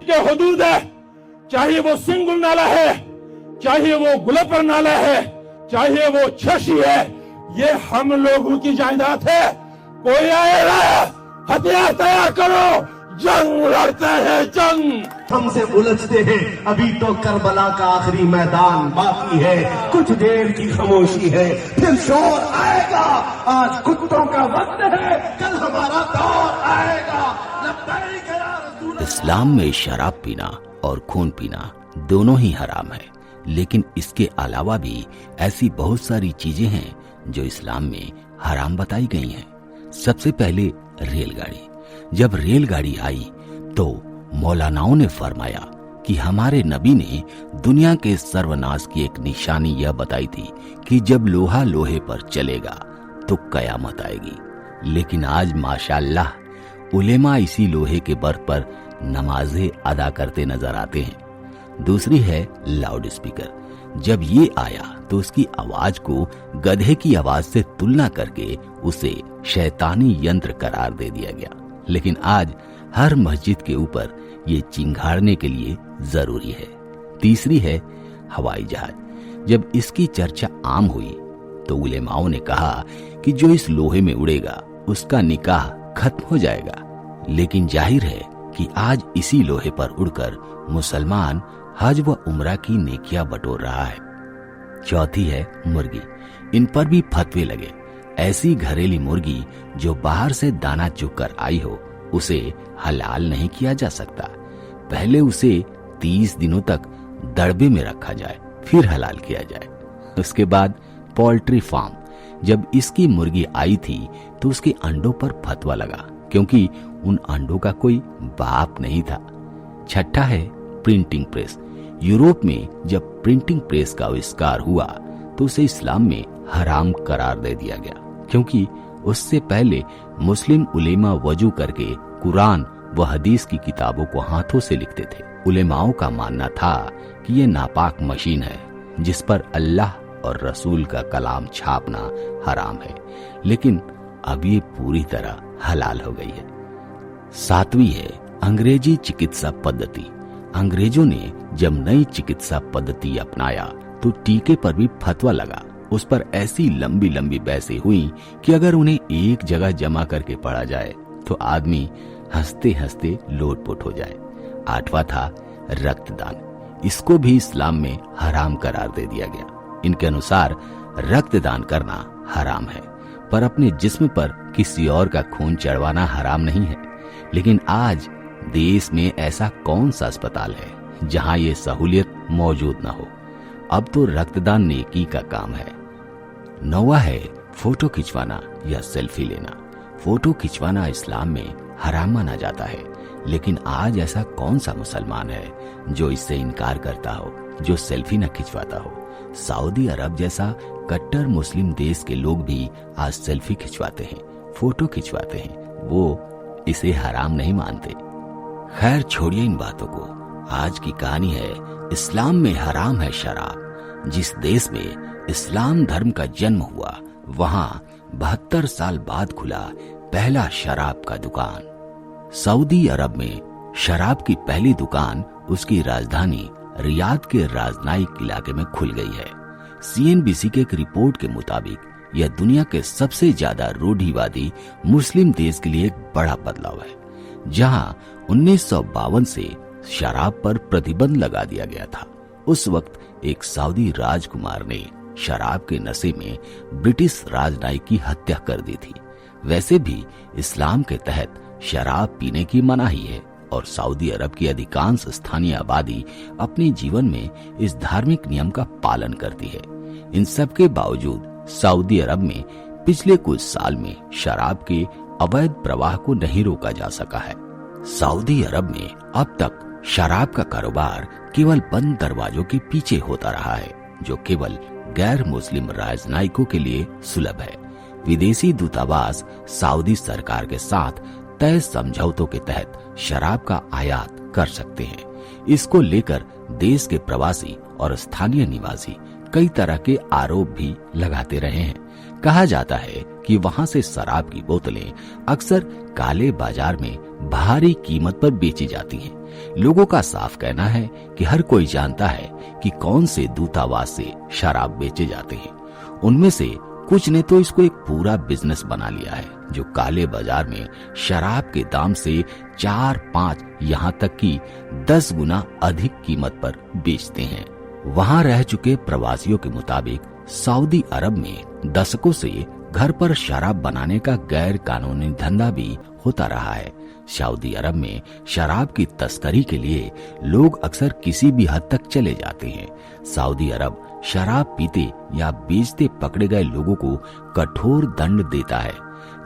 के हुदूद है, चाहे वो सिंगुल नाला है, चाहे वो गुलपर नाला है, चाहे वो छशी है, ये हम लोगों की जायदाद है। कोई आएगा, हथियार तैयार करो, जंग लड़ते हैं जंग। हमसे उलझते हैं, अभी तो करबला का आखिरी मैदान बाकी है। कुछ देर की खामोशी है, फिर शोर आएगा। आज कुत्तों का वक्त है, कल हमारा दौर आएगा। लब्बैक या रसूल अल्लाह। इस्लाम में शराब पीना और खून पीना दोनों ही हराम है, लेकिन इसके अलावा भी ऐसी बहुत सारी चीजें हैं जो इस्लाम में हराम बताई गई हैं। सबसे पहले रेलगाड़ी। जब रेलगाड़ी आई तो मौलानाओं ने फरमाया कि हमारे नबी ने दुनिया के सर्वनाश की एक निशानी यह बताई थी कि जब लोहा लोहे पर चलेगा तो कयामत आएगी। लेकिन आज माशाअल्लाह उलेमा इसी लोहे के बर्थ पर नमाजें अदा करते नजर आते हैं। दूसरी है लाउड स्पीकर। जब ये आया तो उसकी आवाज को गधे की आवाज से तुलना करके उसे शैतानी यंत्र करार दे दिया गया। लेकिन आज हर मस्जिद के ऊपर ये चिंगाड़ने के लिए जरूरी है। तीसरी है हवाई जहाज। जब इसकी चर्चा आम हुई तो उलेमाओं ने कहा कि जो इस लोहे में उड़ेगा उसका निकाह खत्म हो जाएगा। लेकिन जाहिर है कि आज इसी लोहे पर उड़कर मुसलमान हज व उम्रा की नेकियां बटोर रहा है। चौथी है मुर्गी। इन पर भी फतवे लगे। ऐसी घरेली मुर्गी जो बाहर से दाना चुग कर आई हो उसे हलाल नहीं किया जा सकता। पहले उसे 30 दिनों तक दड़बे में रखा जाए, फिर हलाल किया जाए। उसके बाद पोल्ट्री फार्म। जब इसकी मुर्गी आई थी तो उसके अंडों पर फतवा लगा, क्योंकि उन अंडों का कोई बाप नहीं था। छठा है प्रिंटिंग प्रेस। यूरोप में जब प्रिंटिंग प्रेस का आविष्कार हुआ तो उसे इस्लाम में हराम करार दे दिया गया, क्योंकि उससे पहले मुस्लिम उलेमा वजू करके कुरान व हदीस की किताबों को हाथों से लिखते थे। उलेमाओं का मानना था कि ये नापाक मशीन है जिस पर अल्लाह और रसूल का कलाम छापना हराम है, लेकिन अब ये पूरी तरह हलाल हो गई है। सातवीं है अंग्रेजी चिकित्सा पद्धति। अंग्रेजों ने जब नई चिकित्सा पद्धति अपनाया तो टीके पर भी फतवा लगा। उस पर ऐसी लंबी लंबी बहसें हुई कि अगर उन्हें एक जगह जमा करके पढ़ा जाए तो आदमी हंसते हंसते लोटपोट हो जाए। आठवां था रक्तदान। इसको भी इस्लाम में हराम करार दे दिया गया। इनके अनुसार रक्तदान करना हराम है, पर अपने जिस्म पर किसी और का खून चढ़वाना हराम नहीं है। लेकिन आज देश में ऐसा कौन सा अस्पताल है जहां ये सहूलियत मौजूद न हो। अब तो रक्तदान नेकी का काम है। नौवां है फोटो खिंचवाना या सेल्फी लेना। फोटो खिंचवाना इस्लाम में हराम माना जाता है, लेकिन आज ऐसा कौन सा मुसलमान है जो इससे इनकार करता हो, जो सेल्फी न खिंचवाता हो। सऊदी अरब जैसा कट्टर मुस्लिम देश के लोग भी आज सेल्फी खिंचवाते हैं, फोटो खिंचवाते हैं। वो इसे हराम नहीं मानते। खैर छोड़िए इन बातों को। आज की कहानी है इस्लाम में हराम है शराब। जिस देश में इस्लाम धर्म का जन्म हुआ वहां 72 साल बाद खुला पहला शराब का दुकान। सऊदी अरब में शराब की पहली दुकान उसकी राजधानी रियाद के राजनायिक इलाके में खुल गई है। CNBC के एक रिपोर्ट के मुताबिक यह दुनिया के सबसे ज्यादा रूढ़िवादी मुस्लिम देश के लिए एक बड़ा बदलाव है, जहां 1952 से शराब पर प्रतिबंध लगा दिया गया था। उस वक्त एक सऊदी राजकुमार ने शराब के नशे में ब्रिटिश राजनायिक की हत्या कर दी थी। वैसे भी इस्लाम के तहत शराब पीने की मनाही है और सऊदी अरब की अधिकांश स्थानीय आबादी अपने जीवन में इस धार्मिक नियम का पालन करती है। इन सब के बावजूद सऊदी अरब में पिछले कुछ साल में शराब के अवैध प्रवाह को नहीं रोका जा सका है। सऊदी अरब में अब तक शराब का कारोबार केवल बंद दरवाजों के पीछे होता रहा है, जो केवल गैर मुस्लिम राजनयिकों के लिए सुलभ है। विदेशी दूतावास सऊदी सरकार के साथ तय समझौतों के तहत शराब का आयात कर सकते हैं। इसको लेकर देश के प्रवासी और स्थानीय निवासी कई तरह के आरोप भी लगाते रहे हैं। कहा जाता है कि वहां से शराब की बोतलें अक्सर काले बाजार में भारी कीमत पर बेची जाती हैं, लोगों का साफ कहना है कि हर कोई जानता है कि कौन से दूतावास से शराब बेचे जाते हैं। उनमें से कुछ ने तो इसको एक पूरा बिजनेस बना लिया है, जो काले बाजार में शराब के दाम से 4-5 यहाँ तक कि 10 गुना अधिक कीमत पर बेचते हैं। वहाँ रह चुके प्रवासियों के मुताबिक सऊदी अरब में दशकों से घर पर शराब बनाने का गैर कानूनी धंधा भी होता रहा है। सऊदी अरब में शराब की तस्करी के लिए लोग अक्सर किसी भी हद तक चले जाते हैं। सऊदी अरब शराब पीते या बेचते पकड़े गए लोगों को कठोर दंड देता है,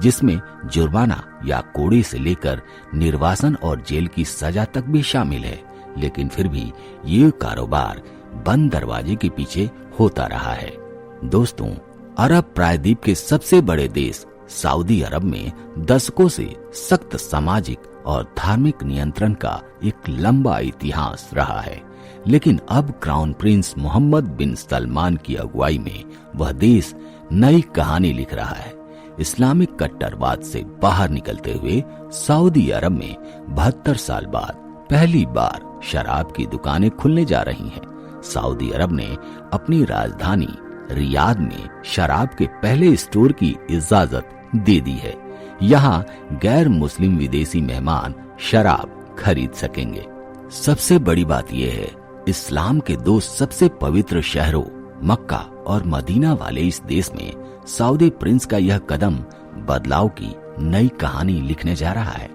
जिसमें जुर्माना या कोड़े से लेकर निर्वासन और जेल की सजा तक भी शामिल है। लेकिन फिर भी ये कारोबार बंद दरवाजे के पीछे होता रहा है। दोस्तों, अरब प्रायद्वीप के सबसे बड़े देश सऊदी अरब में दशकों से सख्त सामाजिक और धार्मिक नियंत्रण का एक लंबा इतिहास रहा है। लेकिन अब क्राउन प्रिंस मोहम्मद बिन सलमान की अगुवाई में वह देश नई कहानी लिख रहा है। इस्लामिक कट्टरवाद से बाहर निकलते हुए सऊदी अरब में 72 साल बाद पहली बार शराब की दुकानें खुलने जा रही हैं। सऊदी अरब ने अपनी राजधानी रियाद में शराब के पहले स्टोर की इजाजत दे दी है। यहाँ गैर मुस्लिम विदेशी मेहमान शराब खरीद सकेंगे। सबसे बड़ी बात यह है, इस्लाम के 2 सबसे पवित्र शहरों मक्का और मदीना वाले इस देश में सऊदी प्रिंस का यह कदम बदलाव की नई कहानी लिखने जा रहा है।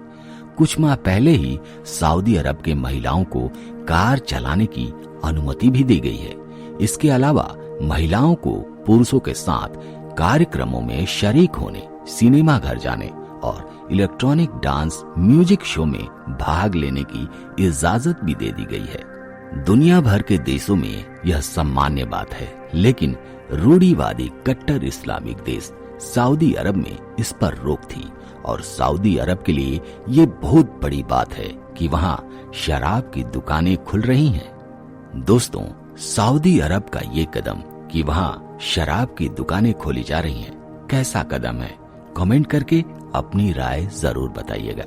कुछ माह पहले ही सऊदी अरब के महिलाओं को कार चलाने की अनुमति भी दी गई है। इसके अलावा महिलाओं को पुरुषों के साथ कार्यक्रमों में शरीक होने, सिनेमा घर जाने और इलेक्ट्रॉनिक डांस म्यूजिक शो में भाग लेने की इजाजत भी दे दी गई है। दुनिया भर के देशों में यह सामान्य बात है, लेकिन रूढ़िवादी कट्टर इस्लामिक देश सऊदी अरब में इस पर रोक थी और सऊदी अरब के लिए ये बहुत बड़ी बात है कि वहाँ शराब की दुकानें खुल रही हैं। दोस्तों, सऊदी अरब का ये कदम कि वहाँ शराब की दुकानें खोली जा रही हैं, कैसा कदम है? कमेंट करके अपनी राय जरूर बताइएगा।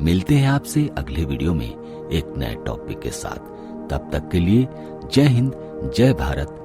मिलते हैं आपसे अगले वीडियो में एक नए टॉपिक के साथ। तब तक के लिए जय हिंद, जय भारत,